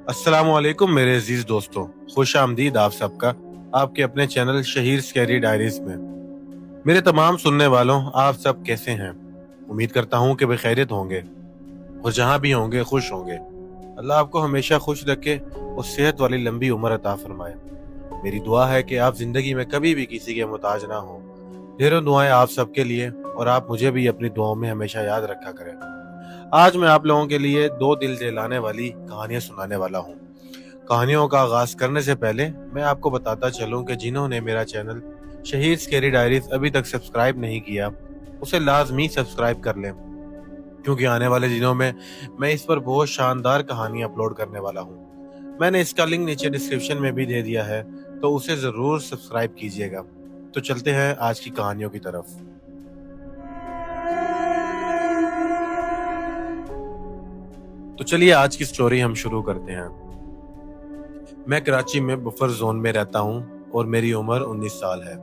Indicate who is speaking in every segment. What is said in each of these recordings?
Speaker 1: अस्सलाम वालेकुम मेरे अजीज दोस्तों, खुश आमदीद आप सबका आपके अपने चैनल शहीर स्कैरी डायरीज में। मेरे तमाम सुनने वालों, आप सब कैसे हैं? उम्मीद करता हूँ कि बखैरियत होंगे और जहाँ भी होंगे खुश होंगे। अल्लाह आपको हमेशा खुश रखे और सेहत वाली लंबी उम्र अता फरमाए। मेरी दुआ है कि आप जिंदगी में कभी भी किसी के मुताज ना हो। ढेरों दुआएं आप सबके लिए, और आप मुझे भी अपनी दुआओं में हमेशा याद रखा करें। आज मैं आप लोगों के लिए दो दिल दहलाने वाली कहानियां सुनाने वाला हूँ। कहानियों का आगाज करने से पहले मैं आपको बताता चलूं कि जिन्होंने मेरा चैनल शहीद स्कैरी डायरीज अभी तक सब्सक्राइब नहीं किया, उसे लाजमी सब्सक्राइब कर लें, क्योंकि आने वाले दिनों में मैं इस पर बहुत शानदार कहानी अपलोड करने वाला हूँ। मैंने इसका लिंक नीचे डिस्क्रिप्शन में भी दे दिया है, तो उसे जरूर सब्सक्राइब कीजिएगा। तो चलते हैं आज की कहानियों की तरफ। तो चलिए आज की स्टोरी हम शुरू करते हैं। मैं कराची में बफर जोन में रहता हूँ और मेरी उम्र 19 साल है।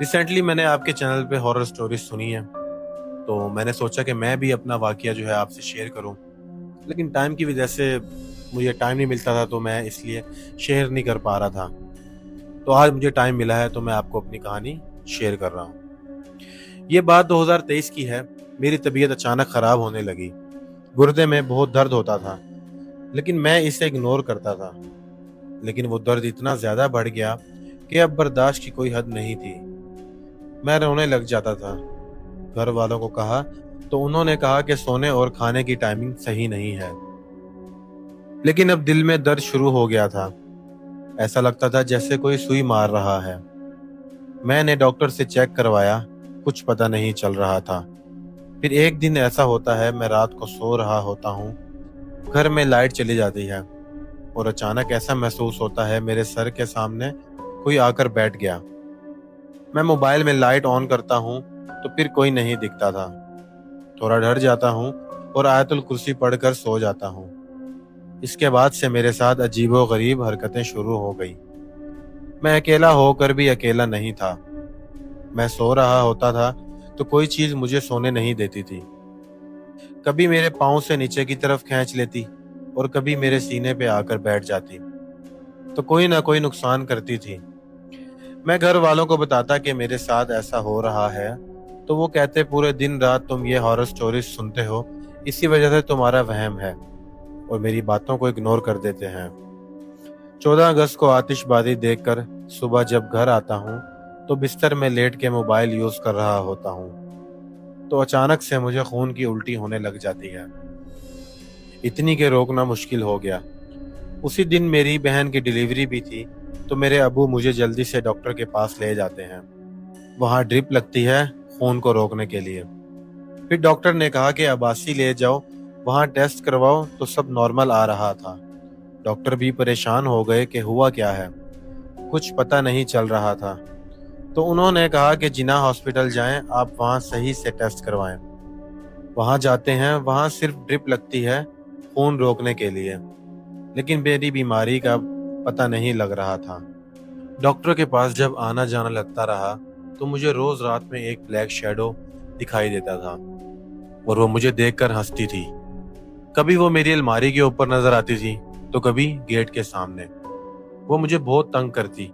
Speaker 1: रिसेंटली मैंने आपके चैनल पे हॉरर स्टोरीज सुनी है, तो मैंने सोचा कि मैं भी अपना वाकया जो है आपसे शेयर करूं। लेकिन टाइम की वजह से मुझे टाइम नहीं मिलता था, तो मैं इसलिए शेयर नहीं कर पा रहा था। तो आज मुझे टाइम मिला है, तो मैं आपको अपनी कहानी शेयर कर रहा हूँ। ये बात 2023 की है। मेरी तबीयत अचानक खराब होने लगी। गुर्दे में बहुत दर्द होता था, लेकिन मैं इसे इग्नोर करता था। लेकिन वो दर्द इतना ज्यादा बढ़ गया कि अब बर्दाश्त की कोई हद नहीं थी। मैं रोने लग जाता था। घर वालों को कहा तो उन्होंने कहा कि सोने और खाने की टाइमिंग सही नहीं है। लेकिन अब दिल में दर्द शुरू हो गया था। ऐसा लगता था जैसे कोई सुई मार रहा है। मैंने डॉक्टर से चेक करवाया, कुछ पता नहीं चल रहा था। फिर एक दिन ऐसा होता है, मैं रात को सो रहा होता हूँ, घर में लाइट चली जाती है और अचानक ऐसा महसूस होता है मेरे सर के सामने कोई आकर बैठ गया। मैं मोबाइल में लाइट ऑन करता हूँ तो फिर कोई नहीं दिखता था। थोड़ा डर जाता हूँ और आयतुल कुर्सी पढ़कर सो जाता हूँ। इसके बाद से मेरे साथ अजीबो गरीब हरकतें शुरू हो गई। मैं अकेला होकर भी अकेला नहीं था। मैं सो रहा होता था तो कोई चीज मुझे सोने नहीं देती थी। कभी मेरे पाँव से नीचे की तरफ खींच लेती और कभी मेरे सीने पे आकर बैठ जाती, तो कोई ना कोई नुकसान करती थी। मैं घर वालों को बताता कि मेरे साथ ऐसा हो रहा है, तो वो कहते पूरे दिन रात तुम ये हॉरर स्टोरीज सुनते हो, इसी वजह से तुम्हारा वहम है, और मेरी बातों को इग्नोर कर देते हैं। 14 अगस्त को आतिशबाजी देखकर सुबह जब घर आता हूँ तो बिस्तर में लेट के मोबाइल यूज कर रहा होता हूँ, तो अचानक से मुझे खून की उल्टी होने लग जाती है। इतनी के रोकना मुश्किल हो गया। उसी दिन मेरी बहन की डिलीवरी भी थी, तो मेरे अबू मुझे जल्दी से डॉक्टर के पास ले जाते हैं। वहाँ ड्रिप लगती है खून को रोकने के लिए। फिर डॉक्टर ने कहा कि अब्बासी ले जाओ, वहाँ टेस्ट करवाओ, तो सब नॉर्मल आ रहा था। डॉक्टर भी परेशान हो गए कि हुआ क्या है, कुछ पता नहीं चल रहा था। तो उन्होंने कहा कि जिना हॉस्पिटल जाएं, आप वहाँ सही से टेस्ट करवाएं। वहाँ जाते हैं, वहाँ सिर्फ ड्रिप लगती है खून रोकने के लिए, लेकिन मेरी बीमारी का पता नहीं लग रहा था। डॉक्टर के पास जब आना जाना लगता रहा तो मुझे रोज रात में एक ब्लैक शैडो दिखाई देता था, और वो मुझे देखकर हंसती थी। कभी वो मेरी अलमारी के ऊपर नजर आती थी, तो कभी गेट के सामने। वो मुझे बहुत तंग करती।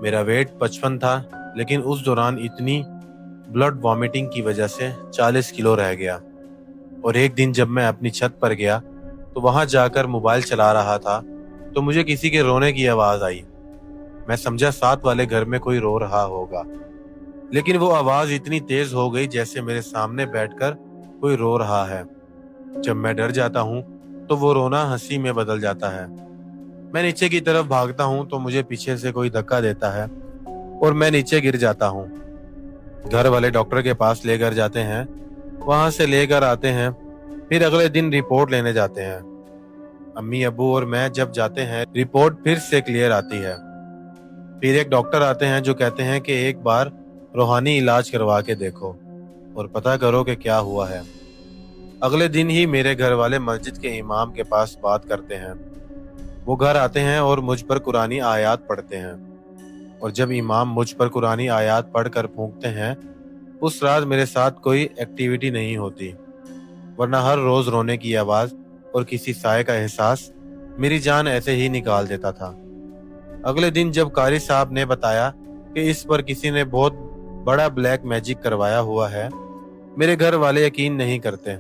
Speaker 1: मेरा वेट 55 था, लेकिन उस दौरान इतनी ब्लड वॉमिटिंग की वजह से 40 किलो रह गया। और एक दिन जब मैं अपनी छत पर गया तो वहां जाकर मोबाइल चला रहा था, तो मुझे किसी के रोने की आवाज आई। मैं समझा साथ वाले घर में कोई रो रहा होगा, लेकिन वो आवाज इतनी तेज हो गई जैसे मेरे सामने बैठकर कोई रो रहा है। जब मैं डर जाता हूँ तो वो रोना हंसी में बदल जाता है। मैं नीचे की तरफ भागता हूँ तो मुझे पीछे से कोई धक्का देता है और मैं नीचे गिर जाता हूँ। घर वाले डॉक्टर के पास लेकर जाते हैं, वहां से लेकर आते हैं, फिर अगले दिन रिपोर्ट लेने जाते हैं। अम्मी अबू और मैं जब जाते हैं, रिपोर्ट फिर से क्लियर आती है। फिर एक डॉक्टर आते हैं जो कहते हैं कि एक बार रूहानी इलाज करवा के देखो और पता करो कि क्या हुआ है। अगले दिन ही मेरे घर वाले मस्जिद के इमाम के पास बात करते हैं। वो घर आते हैं और मुझ पर कुरानी आयात पढ़ते हैं, और जब इमाम मुझ पर कुरानी आयात पढ़कर फूंकते हैं, उस रात मेरे साथ कोई एक्टिविटी नहीं होती, वरना हर रोज रोने की आवाज और किसी साय का एहसास मेरी जान ऐसे ही निकाल देता था। अगले दिन जब कारी साहब ने बताया कि इस पर किसी ने बहुत बड़ा ब्लैक मैजिक करवाया हुआ है, मेरे घर वाले यकीन नहीं करते।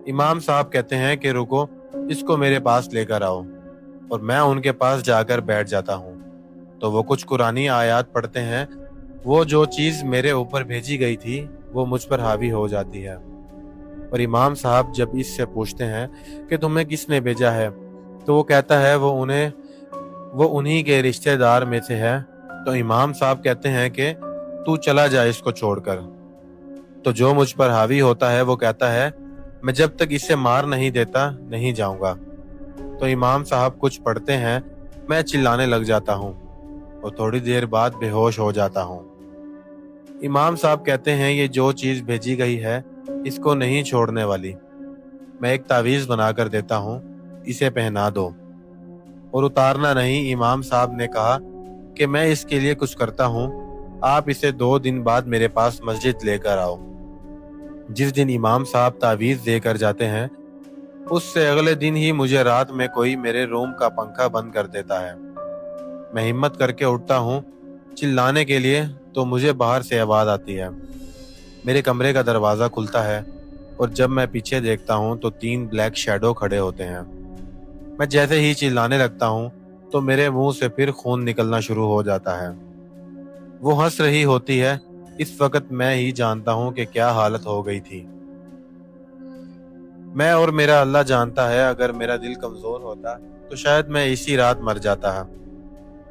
Speaker 1: इमाम साहब कहते हैं कि रुको, इसको मेरे पास लेकर आओ, और मैं उनके पास जाकर बैठ जाता हूँ। तो वो कुछ कुरानी आयत पढ़ते हैं। वो जो चीज मेरे ऊपर भेजी गई थी वो मुझ पर हावी हो जाती है। और इमाम साहब जब इससे पूछते हैं कि तुम्हें किसने भेजा है, तो वो कहता है वो उन्हीं के रिश्तेदार में से है। तो इमाम साहब कहते हैं कि तू चला जा इसको छोड़कर। तो जो मुझ पर हावी होता है वो कहता है मैं जब तक इसे मार नहीं देता नहीं जाऊंगा। तो इमाम साहब कुछ पढ़ते हैं, मैं चिल्लाने लग जाता हूँ और थोड़ी देर बाद बेहोश हो जाता हूँ। इमाम साहब कहते हैं ये जो चीज भेजी गई है इसको नहीं छोड़ने वाली। मैं एक तावीज बनाकर देता हूँ, इसे पहना दो और उतारना नहीं। इमाम साहब ने कहा कि मैं इसके लिए कुछ करता हूँ, आप इसे 2 दिन बाद मेरे पास मस्जिद लेकर आओ। जिस दिन इमाम साहब तावीज देकर जाते हैं, उससे अगले दिन ही मुझे रात में कोई मेरे रूम का पंखा बंद कर देता है। मैं हिम्मत करके उठता हूँ चिल्लाने के लिए, तो मुझे बाहर से आवाज आती है। मेरे कमरे का दरवाजा खुलता है और जब मैं पीछे देखता हूँ तो 3 ब्लैक शैडो खड़े होते हैं। मैं जैसे ही चिल्लाने लगता हूँ तो मेरे मुंह से फिर खून निकलना शुरू हो जाता है। वो हंस रही होती है। इस वक्त मैं ही जानता हूँ कि क्या हालत हो गई थी। मैं और मेरा अल्लाह जानता है, अगर मेरा दिल कमजोर होता तो शायद मैं इसी रात मर जाता है।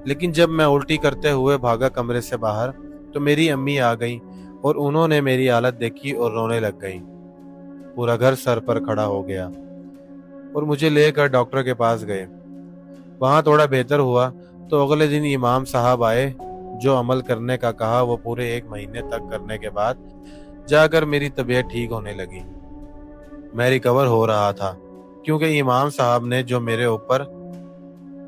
Speaker 1: लेकिन जब मैं उल्टी करते हुए भागा कमरे से बाहर, तो मेरी अम्मी आ गई और उन्होंने मेरी हालत देखी और रोने लग गई। पूरा घर सर पर खड़ा हो गया और मुझे लेकर डॉक्टर के पास गए। वहाँ थोड़ा बेहतर हुआ तो अगले दिन इमाम साहब आए। जो अमल करने का कहा वो पूरे 1 महीने तक करने के बाद जाकर मेरी तबीयत ठीक होने लगी। मैं रिकवर हो रहा था क्योंकि इमाम साहब ने जो मेरे ऊपर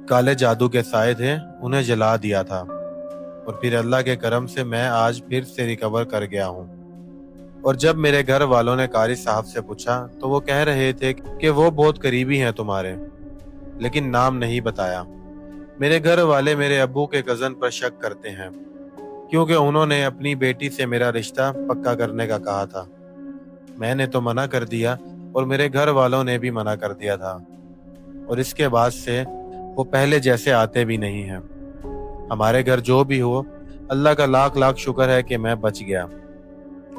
Speaker 1: काले जादू के साए थे उन्हें जला दिया था। और फिर अल्लाह के करम से मैं आज फिर से रिकवर कर गया हूँ। और जब मेरे घर वालों ने कारी साहब से पूछा तो वो कह रहे थे कि वो बहुत करीबी हैं तुम्हारे, लेकिन नाम नहीं बताया। मेरे घर वाले मेरे अब्बू के कजन पर शक करते हैं क्योंकि उन्होंने अपनी बेटी से मेरा रिश्ता पक्का करने का कहा था। मैंने तो मना कर दिया और मेरे घर वालों ने भी मना कर दिया था, और इसके बाद से वो पहले जैसे आते भी नहीं हैं। हमारे घर जो भी हो, अल्लाह का लाख लाख शुक्र है कि मैं बच गया,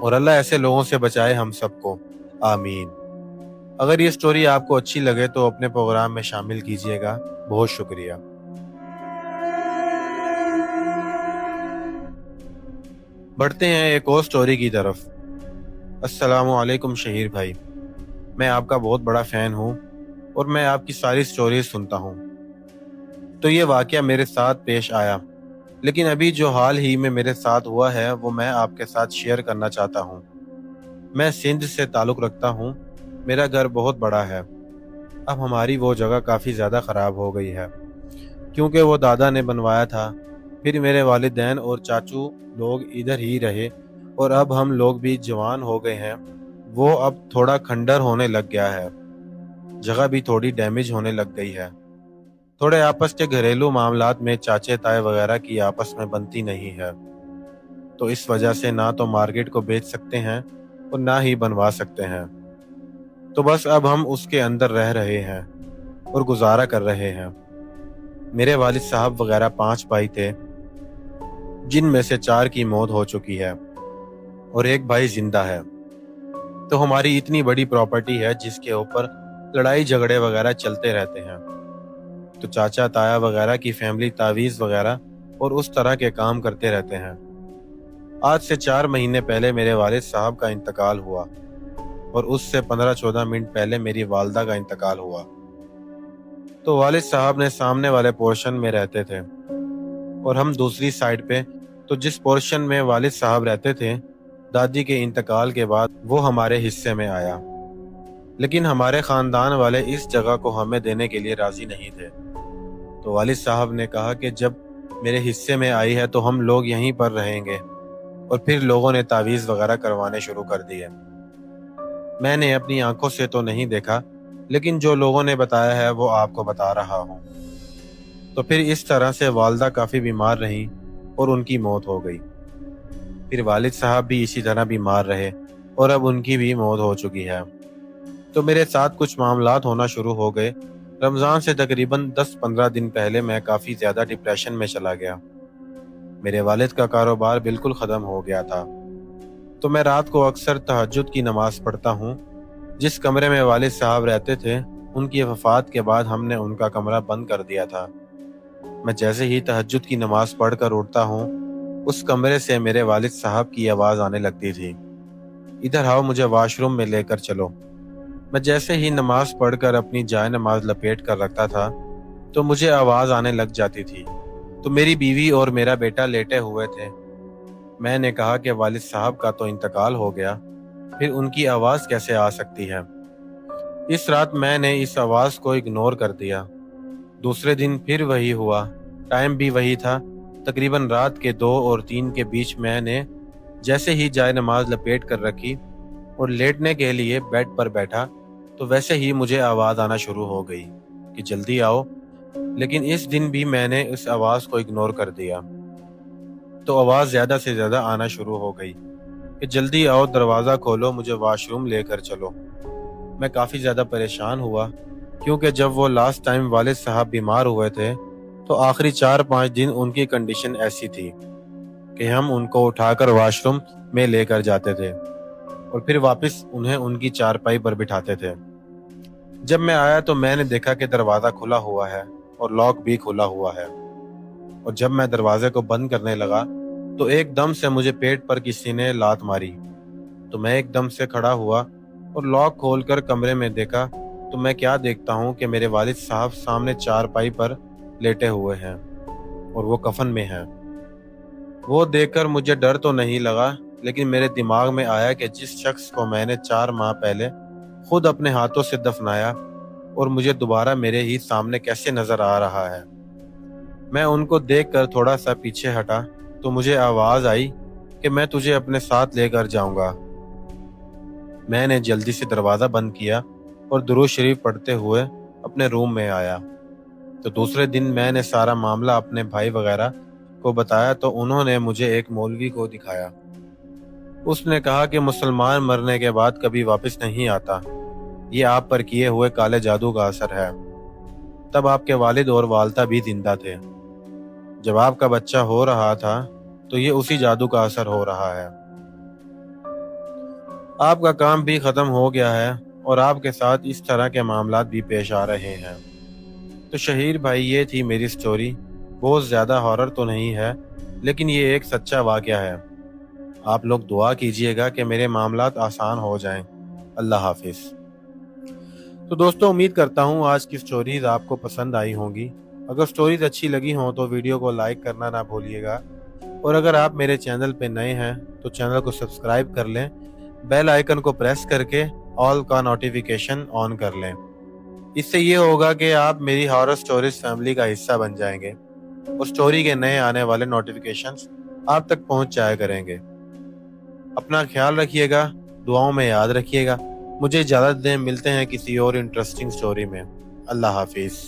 Speaker 1: और अल्लाह ऐसे लोगों से बचाए हम सबको। आमीन। अगर ये स्टोरी आपको अच्छी लगे तो अपने प्रोग्राम में शामिल कीजिएगा। बहुत शुक्रिया। बढ़ते हैं एक और स्टोरी की तरफ। अस्सलामु अलैकुम शहीर भाई, मैं आपका बहुत बड़ा फ़ैन हूँ और मैं आपकी सारी स्टोरीज सुनता हूँ। तो ये वाक़या मेरे साथ पेश आया, लेकिन अभी जो हाल ही में मेरे साथ हुआ है वो मैं आपके साथ शेयर करना चाहता हूँ। मैं सिंध से ताल्लुक़ रखता हूँ। मेरा घर बहुत बड़ा है। अब हमारी वो जगह काफ़ी ज़्यादा ख़राब हो गई है क्योंकि वो दादा ने बनवाया था। फिर मेरे वालिदैन और चाचू लोग इधर ही रहे, और अब हम लोग भी जवान हो गए हैं। वो अब थोड़ा खंडर होने लग गया है। जगह भी थोड़ी डैमेज होने लग गई है। थोड़े आपस के घरेलू मामलात में चाचे ताए वगैरह की आपस में बनती नहीं है, तो इस वजह से ना तो मार्केट को बेच सकते हैं और ना ही बनवा सकते हैं। तो बस अब हम उसके अंदर रह रहे हैं और गुजारा कर रहे हैं। मेरे वालिद साहब वगैरह 5 भाई थे, जिनमें से 4 की मौत हो चुकी है और एक भाई जिंदा है। तो हमारी इतनी बड़ी प्रॉपर्टी है जिसके ऊपर लड़ाई झगड़े वगैरह चलते रहते हैं। तो चाचा ताया वगैरह की फैमिली तावीज़ वगैरह और उस तरह के काम करते रहते हैं। आज से 4 महीने पहले मेरे वालिद साहब का इंतकाल हुआ और उससे 15-14 मिनट पहले मेरी वालदा का इंतकाल हुआ। तो वालिद साहब ने सामने वाले पोर्शन में रहते थे और हम दूसरी साइड पे। तो जिस पोर्शन में वालिद साहब रहते थे, दादी के इंतकाल के बाद वो हमारे हिस्से में आया, लेकिन हमारे ख़ानदान वाले इस जगह को हमें देने के लिए राज़ी नहीं थे। तो वालिद साहब ने कहा कि जब मेरे हिस्से में आई है तो हम लोग यहीं पर रहेंगे, और फिर लोगों ने तावीज़ वगैरह करवाने शुरू कर दिए। मैंने अपनी आंखों से तो नहीं देखा, लेकिन जो लोगों ने बताया है वो आपको बता रहा हूँ। तो फिर इस तरह से वालदा काफ़ी बीमार रहीं और उनकी मौत हो गई। फिर वालिद साहब भी इसी तरह बीमार रहे और अब उनकी भी मौत हो चुकी है। तो मेरे साथ कुछ मामलात होना शुरू हो गए। रमज़ान से तकरीबन 10-15 दिन पहले मैं काफ़ी ज़्यादा डिप्रेशन में चला गया। मेरे वालिद का कारोबार बिल्कुल ख़त्म हो गया था। तो मैं रात को अक्सर तहज्जुद की नमाज़ पढ़ता हूँ। जिस कमरे में वालिद साहब रहते थे, उनकी वफ़ात के बाद हमने उनका कमरा बंद कर दिया था। मैं जैसे ही तहज्जुद की नमाज़ पढ़ कर उठता हूँ, उस कमरे से मेरे वालिद साहब की आवाज़ आने लगती थी, इधर आओ, मुझे वॉशरूम में लेकर चलो। मैं जैसे ही नमाज़ पढ़कर अपनी जाय नमाज लपेट कर रखता था, तो मुझे आवाज़ आने लग जाती थी। तो मेरी बीवी और मेरा बेटा लेटे हुए थे। मैंने कहा कि वालिद साहब का तो इंतकाल हो गया, फिर उनकी आवाज़ कैसे आ सकती है। इस रात मैंने इस आवाज़ को इग्नोर कर दिया। दूसरे दिन फिर वही हुआ, टाइम भी वही था। तकरीबन रात के 2 और 3 के बीच मैंने जैसे ही जाय नमाज लपेट कर रखी और लेटने के लिए बेड पर बैठा, तो वैसे ही मुझे आवाज़ आना शुरू हो गई कि जल्दी आओ। लेकिन इस दिन भी मैंने उस आवाज़ को इग्नोर कर दिया। तो आवाज़ ज़्यादा से ज़्यादा आना शुरू हो गई कि जल्दी आओ, दरवाज़ा खोलो, मुझे वॉशरूम लेकर चलो। मैं काफ़ी ज़्यादा परेशान हुआ, क्योंकि जब वो लास्ट टाइम वालिद साहब बीमार हुए थे, तो आखिरी 4-5 दिन उनकी कंडीशन ऐसी थी कि हम उनको उठाकर वॉशरूम में लेकर जाते थे और फिर वापस उन्हें उनकी चारपाई पर बिठाते थे। जब मैं आया तो मैंने देखा कि दरवाज़ा खुला हुआ है और लॉक भी खुला हुआ है, और जब मैं दरवाजे को बंद करने लगा तो एकदम से मुझे पेट पर किसी ने लात मारी। तो मैं एकदम से खड़ा हुआ और लॉक खोलकर कमरे में देखा, तो मैं क्या देखता हूँ कि मेरे वालिद साहब सामने चारपाई पर लेटे हुए हैं और वो कफन में हैं। वो देखकर मुझे डर तो नहीं लगा, लेकिन मेरे दिमाग में आया कि जिस शख्स को मैंने 4 माह पहले खुद अपने हाथों से दफनाया और मुझे दोबारा मेरे ही सामने कैसे नजर आ रहा है। मैं उनको देखकर थोड़ा सा पीछे हटा तो मुझे आवाज़ आई कि मैं तुझे अपने साथ लेकर जाऊंगा। मैंने जल्दी से दरवाज़ा बंद किया और दुरूद शरीफ पढ़ते हुए अपने रूम में आया। तो दूसरे दिन मैंने सारा मामला अपने भाई वगैरह को बताया, तो उन्होंने मुझे एक मौलवी को दिखाया। उसने कहा कि मुसलमान मरने के बाद कभी वापस नहीं आता, ये आप पर किए हुए काले जादू का असर है। तब आपके वालिद और वालदा भी जिंदा थे। जब आपका बच्चा हो रहा था तो ये उसी जादू का असर हो रहा है। आपका काम भी खत्म हो गया है और आपके साथ इस तरह के मामलात भी पेश आ रहे हैं। तो शहीर भाई, ये थी मेरी स्टोरी। बहुत ज़्यादा हॉरर तो नहीं है, लेकिन ये एक सच्चा वाक़या है। आप लोग दुआ कीजिएगा कि मेरे मामलात आसान हो जाएं। अल्लाह हाफिज़। तो दोस्तों, उम्मीद करता हूँ आज की स्टोरीज आपको पसंद आई होंगी। अगर स्टोरीज अच्छी लगी हों तो वीडियो को लाइक करना ना भूलिएगा, और अगर आप मेरे चैनल पे नए हैं तो चैनल को सब्सक्राइब कर लें, बेल आइकन को प्रेस करके ऑल का नोटिफिकेशन ऑन कर लें। इससे ये होगा कि आप मेरी हॉरर स्टोरीज फैमिली का हिस्सा बन जाएंगे और स्टोरी के नए आने वाले नोटिफिकेशंस आप तक पहुंच जाया करेंगे। अपना ख्याल रखिएगा, दुआओं में याद रखिएगा। मुझे इजाज़त दें, मिलते हैं किसी और इंटरेस्टिंग स्टोरी में। अल्लाह हाफिज़।